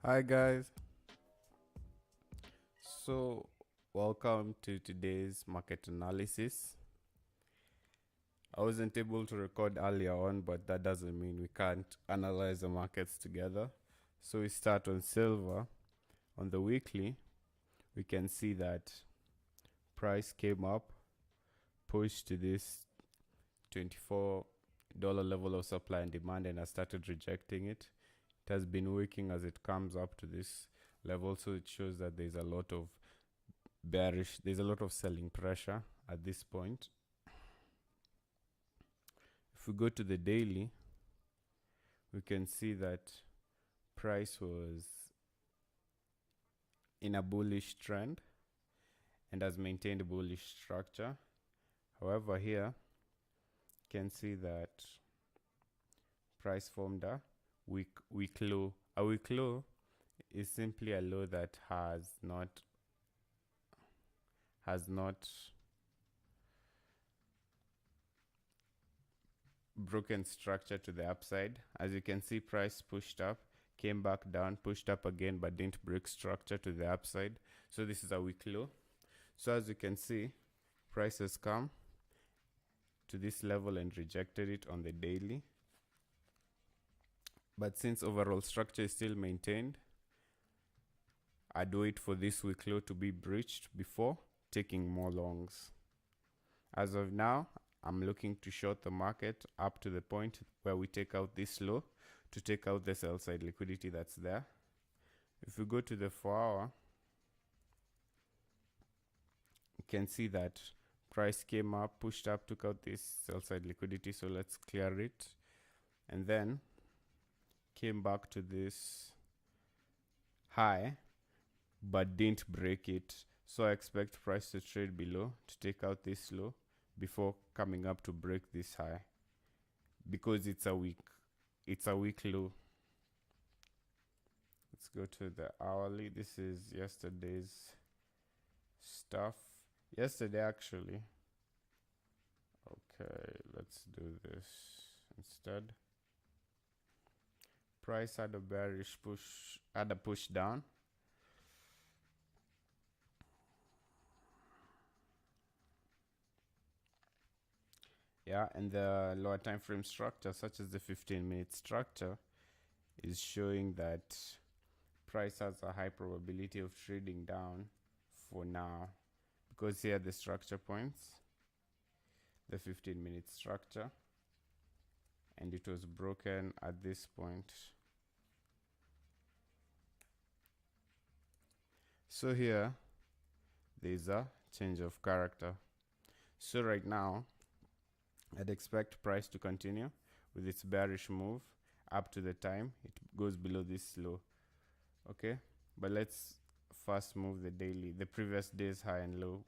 Hi guys. So, welcome to today's market analysis. I wasn't able to record earlier on, but that doesn't mean we can't analyze the markets together. So, we start on silver. On the weekly, we can see that price came up, pushed to this $24 level of supply and demand, and has started rejecting it. It has been working as it comes up to this level, so it shows that there's a lot of selling pressure at this point. If we go to the daily, we can see that price was in a bullish trend and has maintained a bullish structure. However, here you can see that price formed a weak low. A weak low is simply a low that has not broken structure to the upside. As you can see, price pushed up, came back down, pushed up again, but didn't break structure to the upside. So this is a weak low. So as you can see, price has come to this level and rejected it on the daily. But since overall structure is still maintained, I'd wait for this weak low to be breached before taking more longs. As of now, I'm looking to short the market up to the point where we take out this low to take out the sell side liquidity that's there. If we go to the 4-hour, you can see that price came up, pushed up, took out this sell side liquidity. So let's clear it. And then came back to this high, but didn't break it. So I expect price to trade below to take out this low before coming up to break this high, because it's a weak low. Let's go to the hourly. This is yesterday's stuff. Yesterday actually. Okay, let's do this instead. Price had a push down. Yeah, and the lower time frame structure, such as the 15-minute structure, is showing that price has a high probability of trading down for now, because here are the structure points, the 15-minute structure, and it was broken at this point. So here there's a change of character. So right now I'd expect price to continue with its bearish move up to the time it goes below this low. Okay, but let's first move the daily, the previous day's high and low.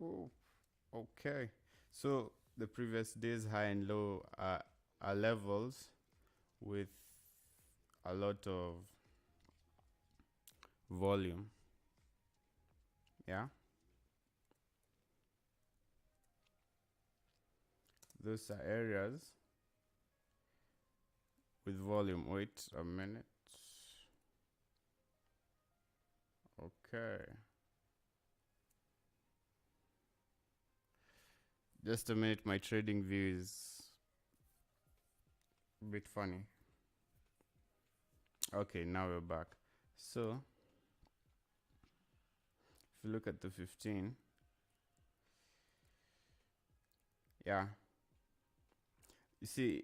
Oh, okay. So the previous day's high and low are levels with a lot of volume. Yeah. Those are areas with volume. Wait a minute. Okay. Just a minute, my trading view is a bit funny. Okay, now we're back. So if you look at the 15, yeah, you see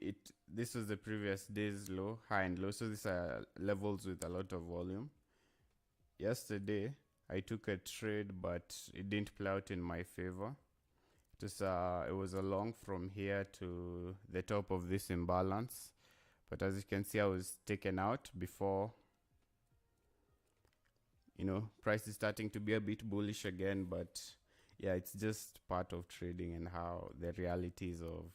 this was the previous day's low, high and low. So these are levels with a lot of volume. Yesterday I took a trade, but it didn't play out in my favor. It was a long from here to the top of this imbalance, but as you can see, I was taken out before, price is starting to be a bit bullish again, but yeah, it's just part of trading and how the realities of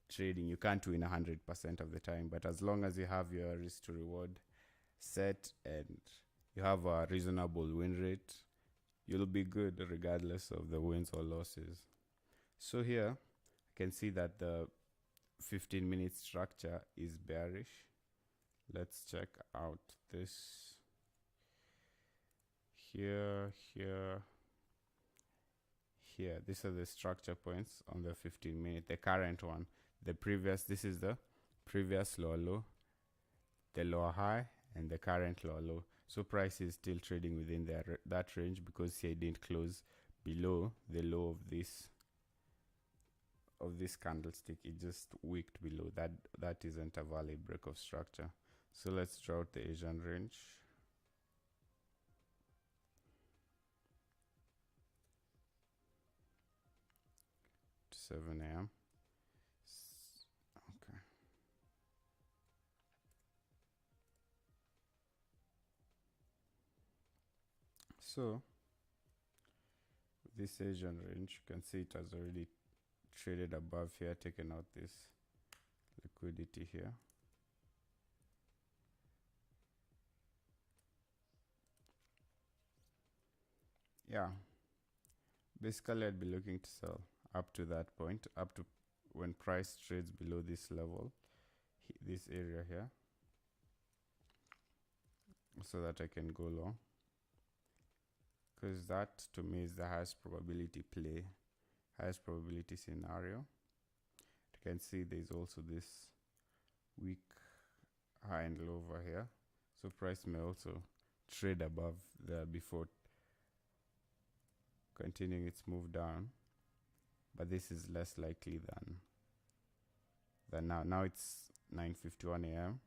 trading. You can't win 100% of the time, but as long as you have your risk to reward set and you have a reasonable win rate, you'll be good regardless of the wins or losses. So here I can see that the 15-minute structure is bearish. Let's check out this here. These are the structure points on the 15-minute, the current one. The previous, this is the previous lower low, the lower high, and the current lower low. So price is still trading within that range because here it didn't close below the low of this candlestick. It just wicked below that. That isn't a valid break of structure. So let's draw out the Asian range. To 7 a.m. Okay. So this Asian range, you can see it has already traded above here, taken out this liquidity here. Yeah, basically I'd be looking to sell up to that point, up to when price trades below this level, this area here, so that I can go long, because that to me is the highest probability play, highest probability scenario. You can see there's also this weak high and low over here, so price may also trade above there before continuing its move down, but this is less likely than now. Now it's 9:51 a.m.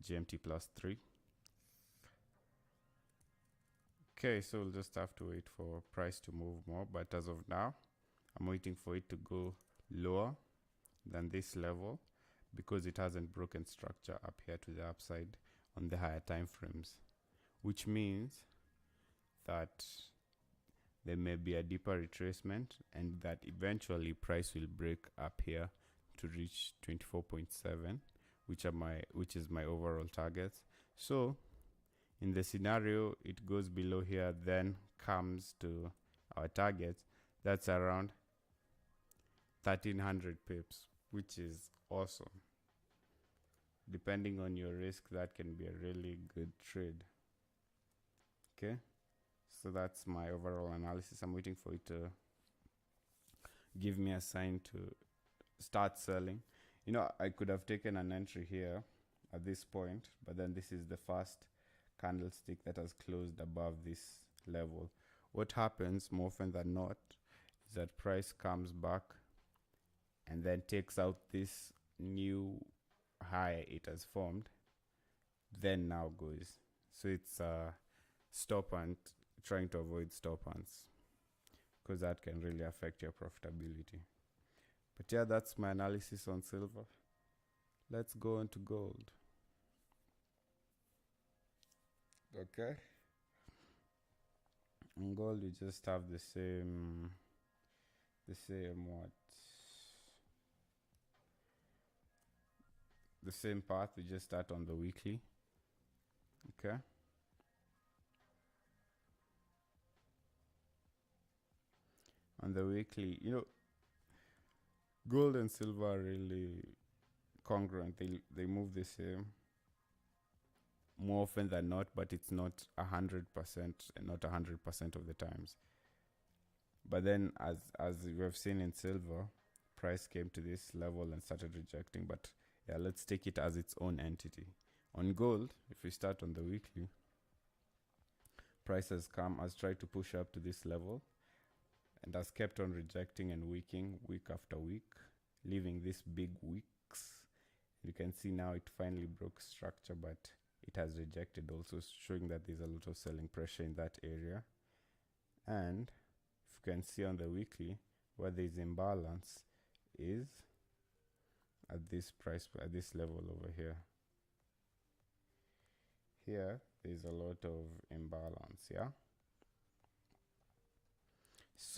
GMT +3. Okay, so we'll just have to wait for price to move more, but as of now I'm waiting for it to go lower than this level because it hasn't broken structure up here to the upside on the higher time frames, which means that there may be a deeper retracement and that eventually price will break up here to reach 24.7, which is my overall targets. So in the scenario it goes below here, then comes to our targets, that's around 1300 pips, which is awesome. Depending on your risk, that can be a really good trade. Okay, so that's my overall analysis. I'm waiting for it to give me a sign to start selling. You know, I could have taken an entry here at this point, but then this is the first candlestick that has closed above this level. What happens more often than not is that price comes back and then takes out this new high it has formed, then now goes. So it's stop and trying to avoid stop hunts, because that can really affect your profitability. But yeah, that's my analysis on silver. Let's go on to gold. Okay, on gold we just have the same the same path. We just start on the weekly. Okay, on the weekly, you know, gold and silver are really congruent. They move the same more often than not, but it's not 100% and not 100% of the times. But then as we have seen in silver, price came to this level and started rejecting. But yeah, let's take it as its own entity. On gold, if we start on the weekly, price has tried to push up to this level and has kept on rejecting and weakening week after week, leaving these big wicks. You can see now it finally broke structure, but it has rejected also, showing that there's a lot of selling pressure in that area. And if you can see on the weekly, where there's imbalance is at this price, at this level over here. Here there's a lot of imbalance, yeah.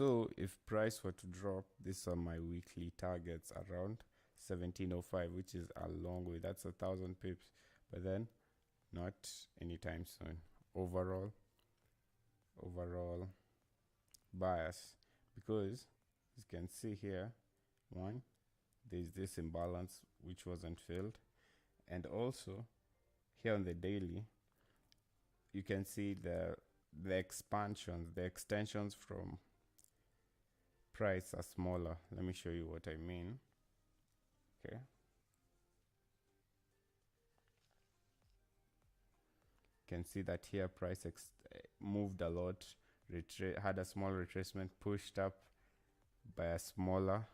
So if price were to drop, these are my weekly targets around 1705, which is a long way. That's 1,000 pips, but then not anytime soon. Overall bias, because you can see here, one, there's this imbalance which wasn't filled, and also here on the daily you can see the extensions from price are smaller. Let me show you what I mean. Okay, you can see that here price moved a lot, had a small retracement, pushed up by a smaller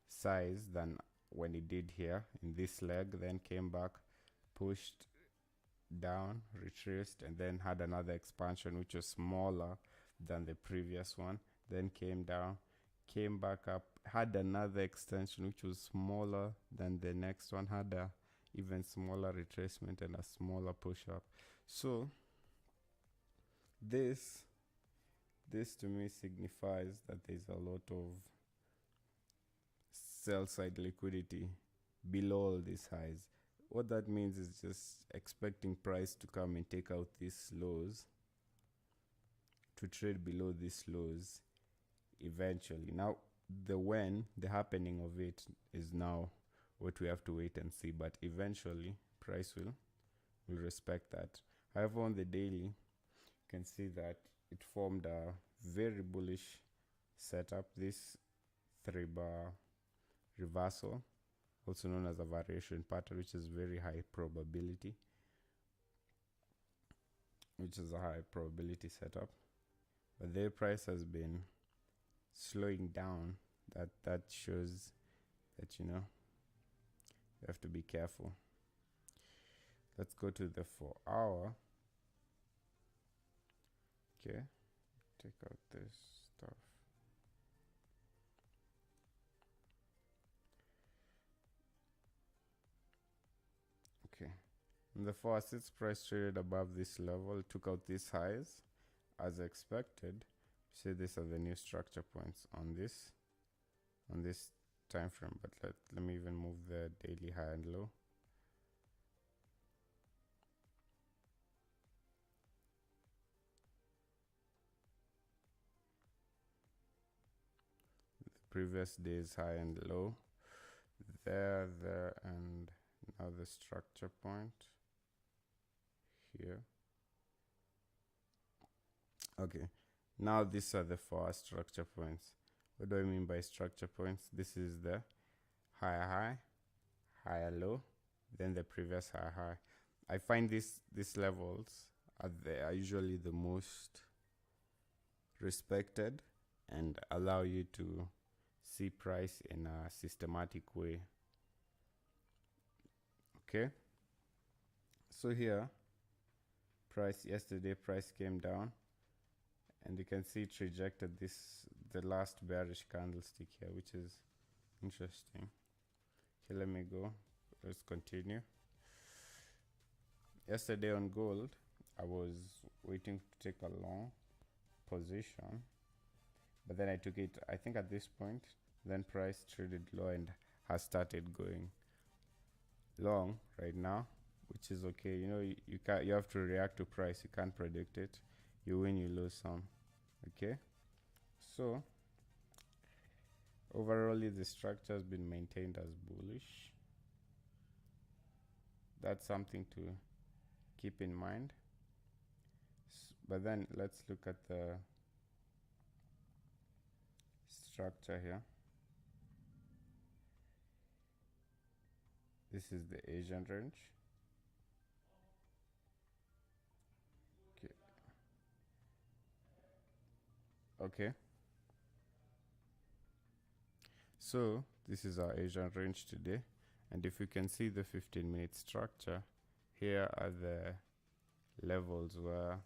size than when it did here in this leg, then came back, pushed down, retraced, and then had another expansion which was smaller than the previous one, then came down, came back up, had another extension which was smaller than the next one, had a even smaller retracement and a smaller push up. So this to me signifies that there's a lot of sell side liquidity below all these highs. What that means is just expecting price to come and take out these lows, to trade below these lows eventually. Now the happening of it is now what we have to wait and see, but eventually price will respect that. However, on the daily, you can see that it formed a very bullish setup, this 3-bar reversal, also known as a variation pattern, which is very high probability, which is a high probability setup. But their price has been slowing down. That shows that, you know, you have to be careful. Let's go to the 4-hour. Okay, take out this stuff. Okay, in the 4-hour, since price traded above this level, took out these highs as expected. See, these are the new structure points on this time frame. But let me even move the daily high and low. The previous day's high and low, there, and now the structure point here. Okay, now these are the 4-hour structure points. What do I mean by structure points? This is the higher high, higher low, then the previous higher high. I find these levels are usually the most respected and allow you to see price in a systematic way. Okay, so here yesterday price came down, and you can see it rejected the last bearish candlestick here, which is interesting. Okay, let me go. Let's continue. Yesterday on gold, I was waiting to take a long position, but then I took it, I think at this point, then price traded low and has started going long right now, which is okay. You know, you have to react to price. You can't predict it. You win, you lose some. Okay, so overall the structure has been maintained as bullish. That's something to keep in mind. But then let's look at the structure here. This is the Asian range. Okay, so this is our Asian range today, and if you can see the 15-minute structure, here are the levels where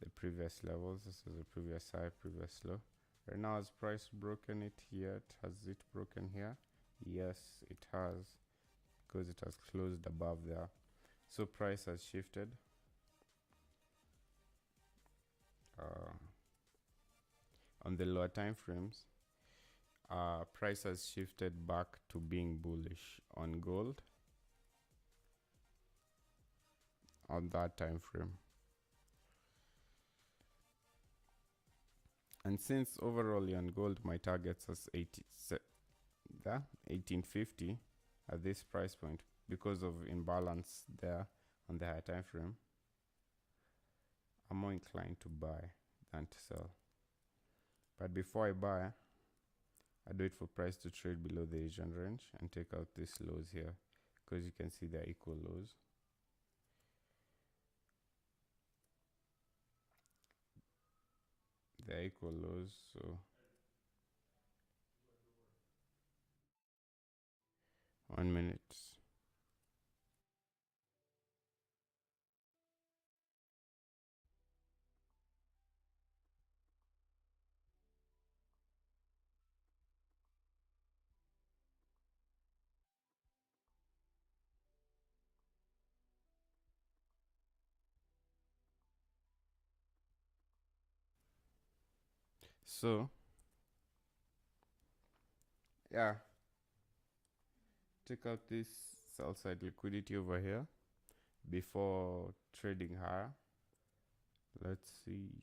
the previous levels. This is the previous high, previous low. Right now, has price broken it yet? Has it broken here? Yes, it has, because it has closed above there. So price has shifted. on the lower time frames, price has shifted back to being bullish on gold on that time frame. And since overall on gold my targets as 1850 at this price point, because of imbalance there on the higher time frame, I'm more inclined to buy than to sell. But before I buy, I do it for price to trade below the Asian range and take out these lows here, because you can see they're equal lows. They're equal lows, so 1 minute. So yeah, take out this sell side liquidity over here before trading higher. Let's see,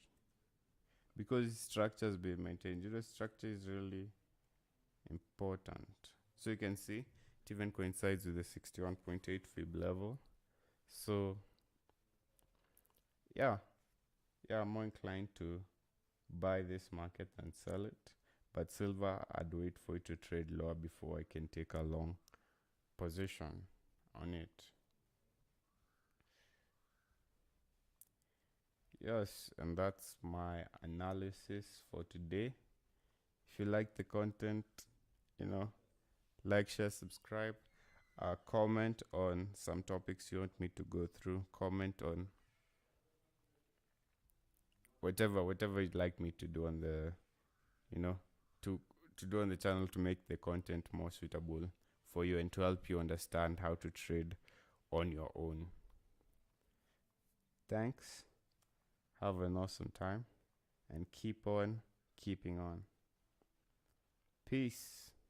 because structure's been maintained. Structure is really important. So you can see it even coincides with the 61.8 fib level. So yeah, I'm more inclined to buy this market than sell it. But silver, I'd wait for it to trade lower before I can take a long position on it. Yes, and that's my analysis for today. If you like the content, like, share, subscribe, comment on some topics you want me to go through, comment on whatever you'd like me to do on the, to do on the channel to make the content more suitable for you and to help you understand how to trade on your own. Thanks. Have an awesome time and keep on keeping on. Peace.